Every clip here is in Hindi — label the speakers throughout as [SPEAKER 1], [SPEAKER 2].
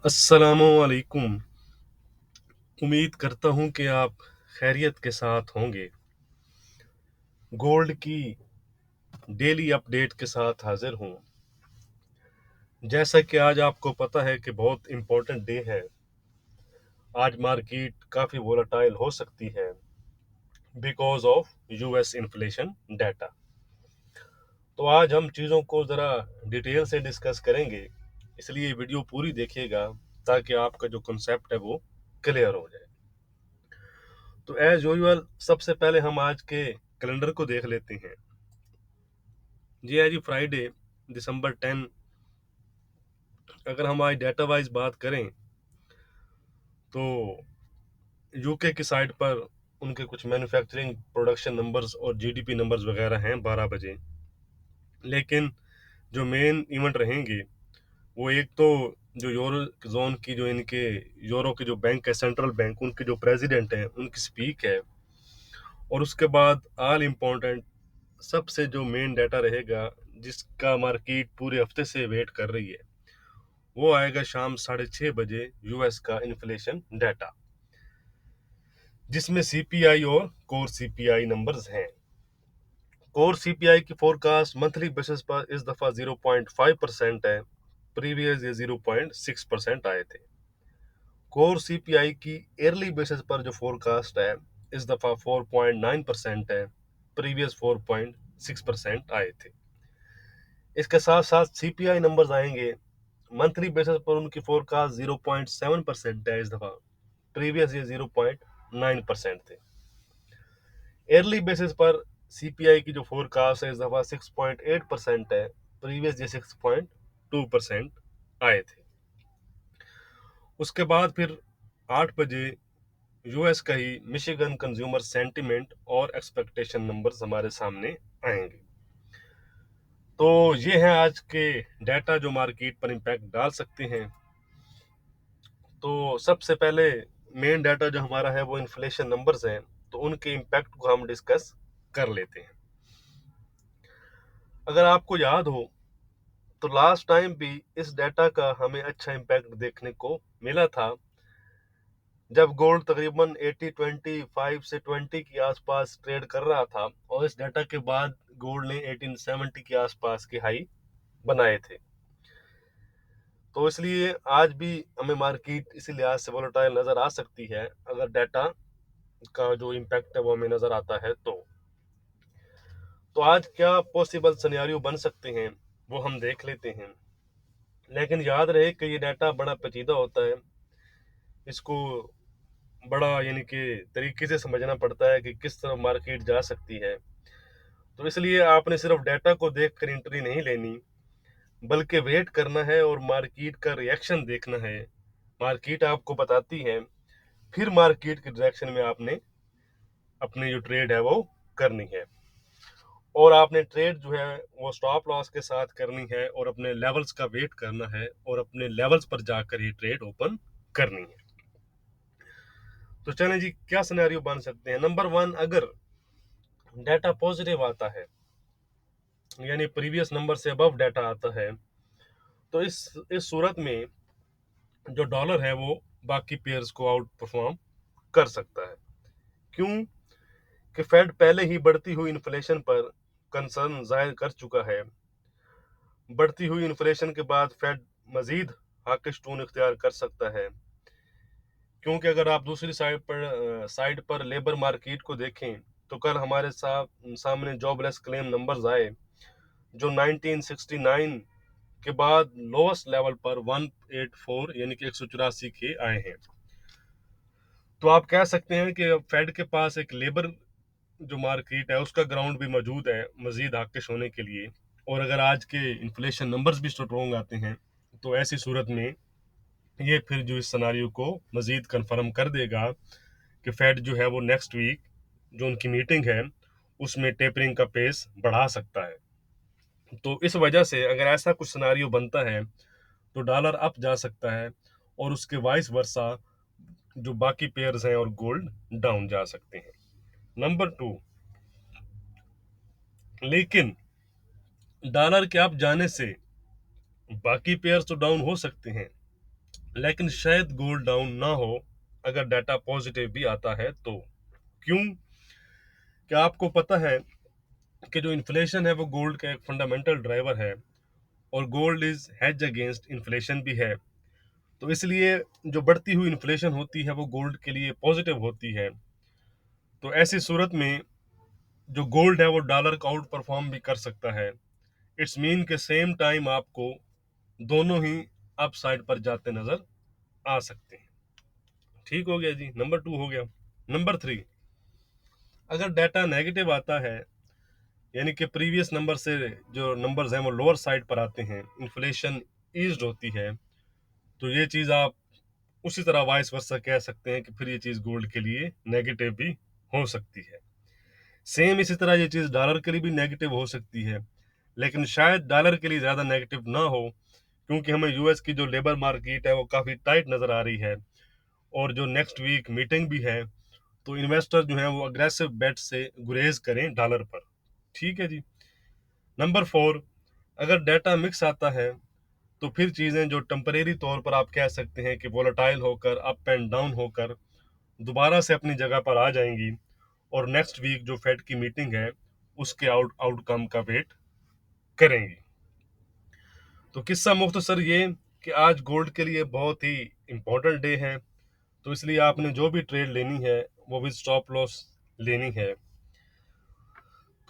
[SPEAKER 1] अस्सलामुअलैकुम। उम्मीद करता हूँ कि आप खैरियत के साथ होंगे। गोल्ड की डेली अपडेट के साथ हाजिर हूँ। जैसा कि आज आपको पता है कि बहुत इम्पोर्टेंट डे है। आज मार्केट काफ़ी वोलेटाइल हो सकती है because of US inflation data. तो आज हम चीज़ों को ज़रा डिटेल से डिस्कस करेंगे, इसलिए वीडियो पूरी देखिएगा ताकि आपका जो कंसेप्ट है वो क्लियर हो जाए। तो एज यूजुअल सबसे पहले हम आज के कैलेंडर को देख लेते हैं। जी है जी, फ्राइडे दिसंबर 10। अगर हम आज डेटा वाइज बात करें तो यूके की साइड पर उनके कुछ मैन्युफैक्चरिंग प्रोडक्शन नंबर्स और जीडीपी नंबर्स वगैरह हैं 12 बजे। लेकिन जो मेन इवेंट रहेंगे वो एक तो जो यूरो जोन की जो इनके यूरो के जो बैंक है, सेंट्रल बैंक, उनके जो प्रेसिडेंट हैं उनकी स्पीक है। और उसके बाद ऑल इम्पोर्टेंट सबसे जो मेन डाटा रहेगा जिसका मार्केट पूरे हफ्ते से वेट कर रही है वो आएगा शाम 6:30 बजे यूएस का इन्फ्लेशन डाटा, जिसमें सीपीआई और कोर सीपीआई नंबर्स हैं। कोर सीपीआई की फोरकास्ट मंथली बेसिस पर इस दफा 0.5% है। प्रीवियस ये 0.6% आए थे। कोर सीपीआई की ईयरली बेसिस पर जो फोरकास्ट है इस दफा 4.9% है। प्रीवियस 4.6% आए थे। इसके साथ साथ सीपीआई नंबर्स आएंगे मंथली बेसिस पर, उनकी फोरकास्ट 0.7% है इस दफा। प्रीवियस ये 0.9% थे। ईयरली बेसिस पर सीपीआई की जो फोरकास्ट है इस दफा 6.8% है। प्रीवियस ये 6.2% आए थे। उसके बाद फिर 8 बजे यूएस का ही मिशिगन कंज्यूमर सेंटिमेंट और एक्सपेक्टेशन नंबर्स हमारे सामने आएंगे। तो ये हैं आज के डाटा जो मार्केट पर इम्पैक्ट डाल सकते हैं। तो सबसे पहले मेन डाटा जो हमारा है वो इन्फ्लेशन नंबर्स हैं, तो उनके इम्पैक्ट को हम डिस्कस कर लेते हैं। अगर आपको याद हो तो लास्ट टाइम भी इस डाटा का हमें अच्छा इम्पैक्ट देखने को मिला था, जब गोल्ड तकरीबन 80-25 से 20 के आसपास ट्रेड कर रहा था और इस डाटा के बाद गोल्ड ने 1870 के आसपास के हाई बनाए थे। तो इसलिए आज भी हमें मार्केट इसी लिहाज से वोलेटाइल नज़र आ सकती है अगर डाटा का जो इम्पैक्ट है वो हमें नज़र आता है। तो आज क्या पॉसिबल सिनेरियो बन सकते हैं वो हम देख लेते हैं। लेकिन याद रहे कि ये डाटा बड़ा पेचीदा होता है, इसको बड़ा यानी कि तरीके से समझना पड़ता है कि किस तरह मार्केट जा सकती है। तो इसलिए आपने सिर्फ डाटा को देख कर एंट्री नहीं लेनी, बल्कि वेट करना है और मार्केट का रिएक्शन देखना है। मार्केट आपको बताती है, फिर मार्केट के डायरेक्शन में आपने अपनी जो ट्रेड है वो करनी है। और आपने ट्रेड जो है वो स्टॉप लॉस के साथ करनी है और अपने लेवल्स का वेट करना है और अपने लेवल्स पर जाकर ये ट्रेड ओपन करनी है। तो चलें जी, क्या सिनेरियो बन सकते हैं। नंबर 1, अगर डाटा पॉजिटिव आता है यानी प्रीवियस नंबर से अबव डाटा आता है, तो इस सूरत में जो डॉलर है वो बाकी पेयर्स को आउट परफॉर्म कर सकता है। क्यों? कि फेड पहले ही बढ़ती हुई इन्फ्लेशन पर कंसर्न जाहिर कर चुका है। बढ़ती हुई इन्फ्लेशन के बाद फेड मजीद हाकिश टून इख्तियार कर सकता है, क्योंकि अगर आप दूसरी साइड पर लेबर मार्केट को देखें तो कल हमारे सामने जॉबलेस क्लेम नंबर्स आए जो 1969 के बाद लोएस्ट लेवल पर 184 यानी कि 184 के आए हैं। तो आप कह सकते हैं कि फेड के पास एक लेबर जो मार्केट है उसका ग्राउंड भी मौजूद है मजीद आकिश होने के लिए। और अगर आज के इन्फ्लेशन नंबर्स भी स्ट्रॉन्ग आते हैं तो ऐसी सूरत में ये फिर जो इस सिनेरियो को मजीद कंफर्म कर देगा कि फेड जो है वो नेक्स्ट वीक जो उनकी मीटिंग है उसमें टेपरिंग का पेस बढ़ा सकता है। तो इस वजह से अगर ऐसा कुछ सिनेरियो बनता है तो डॉलर अप जा सकता है और उसके वाइस वर्सा जो बाकी पेयर्स हैं और गोल्ड डाउन जा सकते हैं। नंबर 2, लेकिन डॉलर के अप जाने से बाकी पेयर्स तो डाउन हो सकते हैं, लेकिन शायद गोल्ड डाउन ना हो अगर डाटा पॉजिटिव भी आता है तो। क्यों? क्या आपको पता है कि जो इन्फ्लेशन है वो गोल्ड का एक फंडामेंटल ड्राइवर है, और gold is hedge against inflation भी है। तो इसलिए जो बढ़ती हुई इन्फ्लेशन होती है वो गोल्ड के लिए पॉजिटिव होती है। तो ऐसी सूरत में जो गोल्ड है वो डॉलर को आउट परफॉर्म भी कर सकता है। इट्स मीन के सेम टाइम आपको दोनों ही अप साइड पर जाते नजर आ सकते हैं। ठीक हो गया जी, नंबर 2 हो गया। नंबर 3, अगर डाटा नेगेटिव आता है, यानी कि प्रीवियस नंबर से जो नंबर्स हैं वो लोअर साइड पर आते हैं, इन्फ्लेशन ईज्ड होती है, तो ये चीज़ आप उसी तरह वाइस वर्सा कह सकते हैं कि फिर ये चीज़ गोल्ड के लिए नेगेटिव भी हो सकती है। सेम इसी तरह ये चीज़ डॉलर के लिए भी नेगेटिव हो सकती है, लेकिन शायद डॉलर के लिए ज़्यादा नेगेटिव ना हो, क्योंकि हमें यूएस की जो लेबर मार्केट है वो काफ़ी टाइट नज़र आ रही है, और जो नेक्स्ट वीक मीटिंग भी है, तो इन्वेस्टर जो है वो अग्रेसिव बेट से गुरेज करें डॉलर पर। ठीक है जी। नंबर 4, अगर डाटा मिक्स आता है तो फिर चीज़ें जो टेम्परेरी तौर पर आप कह सकते हैं कि वोलेटाइल होकर अप एंड डाउन होकर दोबारा से अपनी जगह पर आ जाएंगी, और नेक्स्ट वीक जो फेड की मीटिंग है उसके आउटकम का वेट करेंगी। तो किस्सा मुख्तसर ये कि आज गोल्ड के लिए बहुत ही इम्पोर्टेंट डे है, तो इसलिए आपने जो भी ट्रेड लेनी है वो भी स्टॉप लॉस लेनी है।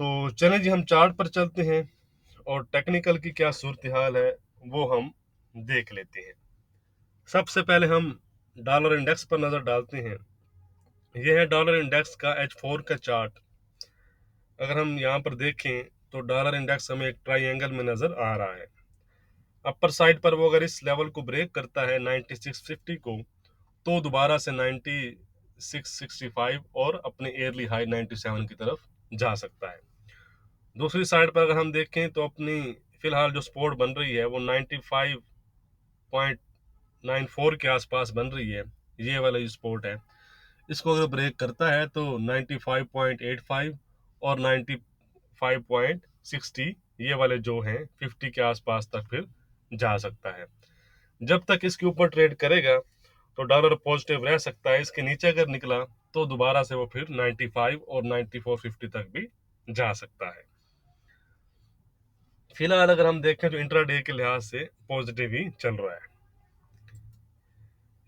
[SPEAKER 1] तो चलें जी, हम चार्ट पर चलते हैं और टेक्निकल की क्या सूरत हाल है वो हम देख लेते हैं। सबसे पहले हम डॉलर इंडेक्स पर नज़र डालते हैं। यह है डॉलर इंडेक्स का H4 का चार्ट। अगर हम यहाँ पर देखें तो डॉलर इंडेक्स हमें एक ट्राइंगल में नज़र आ रहा है। अपर साइड पर वो अगर इस लेवल को ब्रेक करता है 9650 को, तो दोबारा से 9665 और अपने ईयरली हाई 97 की तरफ जा सकता है। दूसरी साइड पर अगर हम देखें तो अपनी फिलहाल जो सपोर्ट बन रही है वो 95.94 के आसपास बन रही है। ये वाला जो सपोर्ट है, इसको अगर ब्रेक करता है तो 95.85 और 95.60 ये वाले जो हैं 50 के आसपास तक फिर जा सकता है। जब तक इसके ऊपर ट्रेड करेगा तो डॉलर पॉजिटिव रह सकता है। इसके नीचे अगर निकला तो दोबारा से वो फिर 95 और 9450 तक भी जा सकता है। फिलहाल अगर हम देखें तो इंट्राडे के लिहाज से पॉजिटिव ही चल रहा है।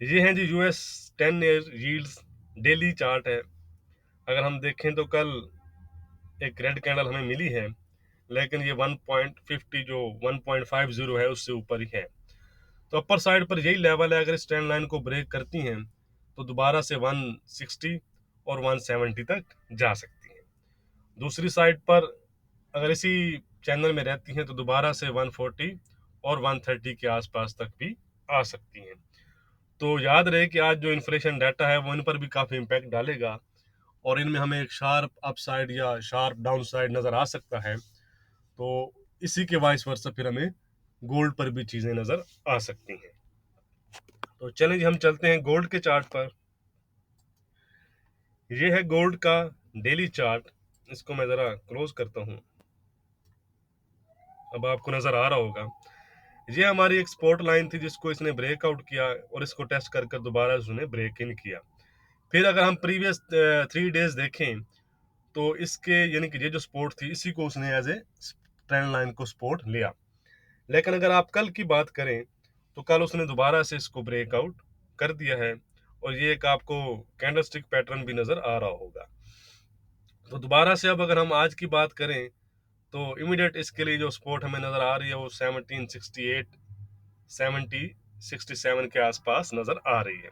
[SPEAKER 1] ये है जी US 10 year yields daily chart है। अगर हम देखें तो कल एक रेड कैंडल हमें मिली है, लेकिन ये 1.50 जो 1.50 है उससे ऊपर ही है। तो अपर साइड पर यही लेवल है, अगर इस ट्रेंड लाइन को ब्रेक करती हैं तो दोबारा से 160 और 170 तक जा सकती हैं। दूसरी साइड पर अगर इसी चैनल में रहती हैं तो दोबारा से 140 और 130 के आसपास तक भी आ सकती हैं। तो याद रहे कि आज जो इन्फ्लेशन डाटा है वो इन पर भी काफ़ी इम्पैक्ट डालेगा, और इनमें हमें एक शार्प अपसाइड या शार्प डाउन साइड नज़र आ सकता है। तो इसी के वाइस वर्सा फिर हमें गोल्ड पर भी चीज़ें नज़र आ सकती हैं। तो चलें जी, हम चलते हैं गोल्ड के चार्ट पर। ये है गोल्ड का डेली चार्ट। इसको मैं ज़रा क्लोज करता हूँ, अब आपको नज़र आ रहा होगा। ये हमारी एक सपोर्ट लाइन थी जिसको इसने ब्रेकआउट किया, और इसको टेस्ट कर कर दोबारा उसने ब्रेक इन किया। फिर अगर हम प्रीवियस 3 डेज देखें तो इसके यानी कि ये जो सपोर्ट थी इसी को उसने एज ए ट्रेंड लाइन को सपोर्ट लिया। लेकिन अगर आप कल की बात करें तो कल उसने दोबारा से इसको ब्रेकआउट कर दिया है, और ये एक आपको कैंडलस्टिक पैटर्न भी नज़र आ रहा होगा। तो दोबारा से अब अगर हम आज की बात करें तो इमीडिएट इसके लिए जो सपोर्ट हमें नज़र आ रही है वो 1768 7067 के आसपास नज़र आ रही है।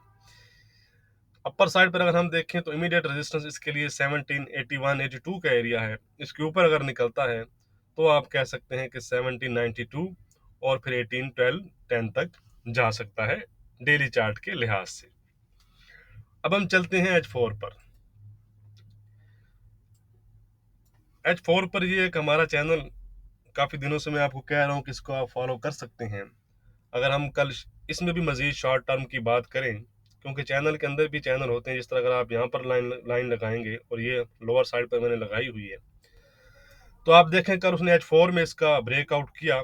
[SPEAKER 1] अपर साइड पर अगर हम देखें तो इमीडिएट रेजिस्टेंस इसके लिए 1781 82 का एरिया है। इसके ऊपर अगर निकलता है तो आप कह सकते हैं कि 1792 और फिर 1812 10 तक जा सकता है डेली चार्ट के लिहाज से। अब हम चलते हैं H4 पर। H4 पर ये एक हमारा चैनल काफ़ी दिनों से मैं आपको कह रहा हूँ कि इसको आप फॉलो कर सकते हैं। अगर हम कल इसमें भी मज़ीद शॉर्ट टर्म की बात करें, क्योंकि चैनल के अंदर भी चैनल होते हैं, जिस तरह अगर आप यहाँ पर लाइन लगाएंगे और ये लोअर साइड पर मैंने लगाई हुई है, तो आप देखें कल उसने H4 में इसका ब्रेकआउट किया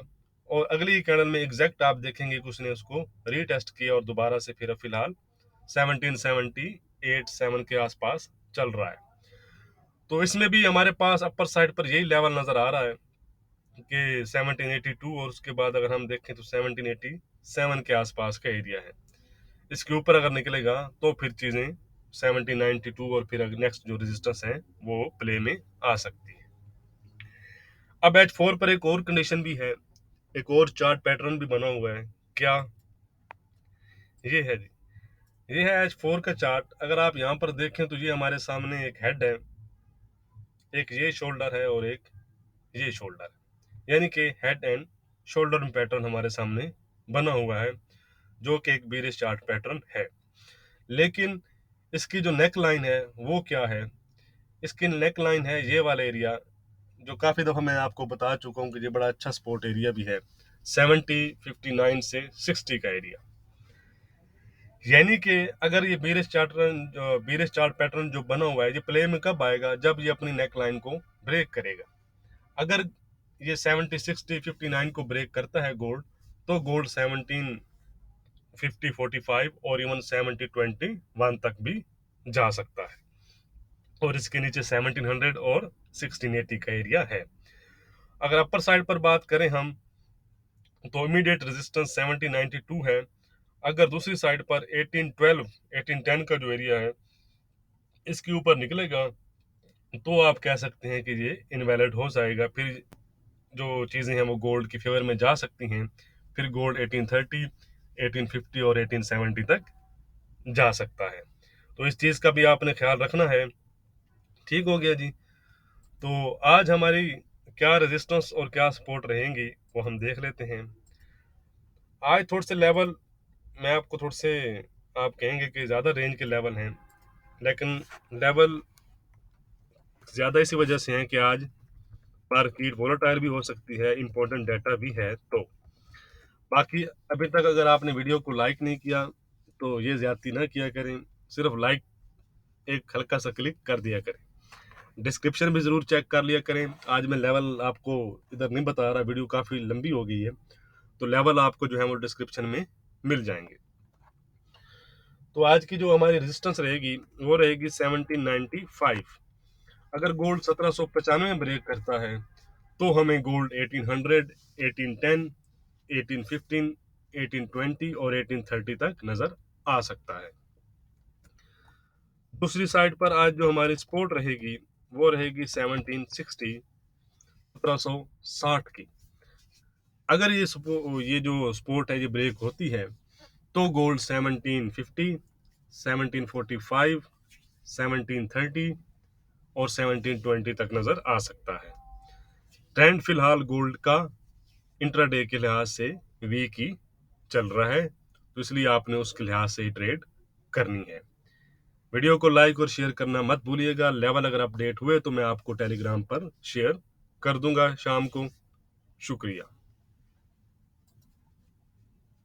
[SPEAKER 1] और अगली कैंडल में एग्जैक्ट आप देखेंगे कि उसने उसको रीटेस्ट किया और दोबारा से फिर फिलहाल 1778 के आसपास चल रहा है। तो इसमें भी हमारे पास अपर साइड पर यही लेवल नजर आ रहा है कि 1782, और उसके बाद अगर हम देखें तो 1787 के आसपास का एरिया है। इसके ऊपर अगर निकलेगा तो फिर चीजें 1792 और फिर नेक्स्ट जो रेजिस्टेंस है वो प्ले में आ सकती है। अब H4 पर एक और कंडीशन भी है, एक और चार्ट पैटर्न भी बना हुआ है। क्या ये है जी, ये है H4 का चार्ट। अगर आप यहाँ पर देखें तो ये हमारे सामने एक हेड है, एक ये शोल्डर है और एक ये शोल्डर है, यानी कि हेड एंड शोल्डर पैटर्न हमारे सामने बना हुआ है, जो कि एक बीरिश चार्ट पैटर्न है। लेकिन इसकी जो नेक लाइन है वो क्या है, इसकी नेक लाइन है ये वाला एरिया, जो काफी दफा मैं आपको बता चुका हूँ कि ये बड़ा अच्छा सपोर्ट एरिया भी है, 70, 59 से 60 का एरिया। यानी कि अगर ये बीरिश चार्ट पैटर्न जो बना हुआ है ये प्ले में कब आएगा, जब ये अपनी नेक लाइन को ब्रेक करेगा। अगर ये 70, 60, 59 को ब्रेक करता है गोल्ड, तो गोल्ड 17, 50, 45 और इवन 70, 21 तक भी जा सकता है, और इसके नीचे 1700 और 1680 का एरिया है। अगर अपर साइड पर बात करें हम, तो इमीडिएट रेजिस्टेंस 1792 है। अगर दूसरी साइड पर 1812, 1810 का जो एरिया है इसके ऊपर निकलेगा तो आप कह सकते हैं कि ये इनवैलिड हो जाएगा, फिर जो चीज़ें हैं वो गोल्ड की फेवर में जा सकती हैं, फिर गोल्ड 1830, 1850 और 1870 तक जा सकता है। तो इस चीज़ का भी आपने ख्याल रखना है। ठीक हो गया जी। तो आज हमारी क्या रेजिस्टेंस और क्या सपोर्ट रहेंगी वो हम देख लेते हैं। आज थोड़े से लेवल मैं आपको थोड़े से, आप कहेंगे कि ज़्यादा रेंज के लेवल हैं, लेकिन लेवल ज़्यादा इसी वजह से हैं कि आज मार्केट वोलेटाइल भी हो सकती है, इंपॉर्टेंट डाटा भी है। तो बाकी अभी तक अगर आपने वीडियो को लाइक नहीं किया तो ये ज्यादती ना किया करें, सिर्फ लाइक एक हल्का सा क्लिक कर दिया करें। डिस्क्रिप्शन भी ज़रूर चेक कर लिया करें। आज मैं लेवल आपको इधर नहीं बता रहा, वीडियो काफ़ी लंबी हो गई है, तो लेवल आपको जो है वो डिस्क्रिप्शन में मिल जाएंगे। तो आज की जो हमारी रेजिस्टेंस रहेगी वो रहेगी 1795। अगर गोल्ड 1795 ब्रेक करता है तो हमें गोल्ड 1800, 1810, 1815, 1820 और 1830 तक नजर आ सकता है। दूसरी साइड पर आज जो हमारी सपोर्ट रहेगी वो रहेगी 1760, 1760 की। अगर ये जो सपोर्ट है ये ब्रेक होती है तो गोल्ड 1750, 1745, 1730 और 1720 तक नजर आ सकता है। ट्रेंड फिलहाल गोल्ड का इंट्राडे के लिहाज से वीक ही चल रहा है, तो इसलिए आपने उसके लिहाज से ही ट्रेड करनी है। वीडियो को लाइक और शेयर करना मत भूलिएगा। लेवल अगर अपडेट हुए तो मैं आपको टेलीग्राम पर शेयर कर दूंगा शाम को। शुक्रिया।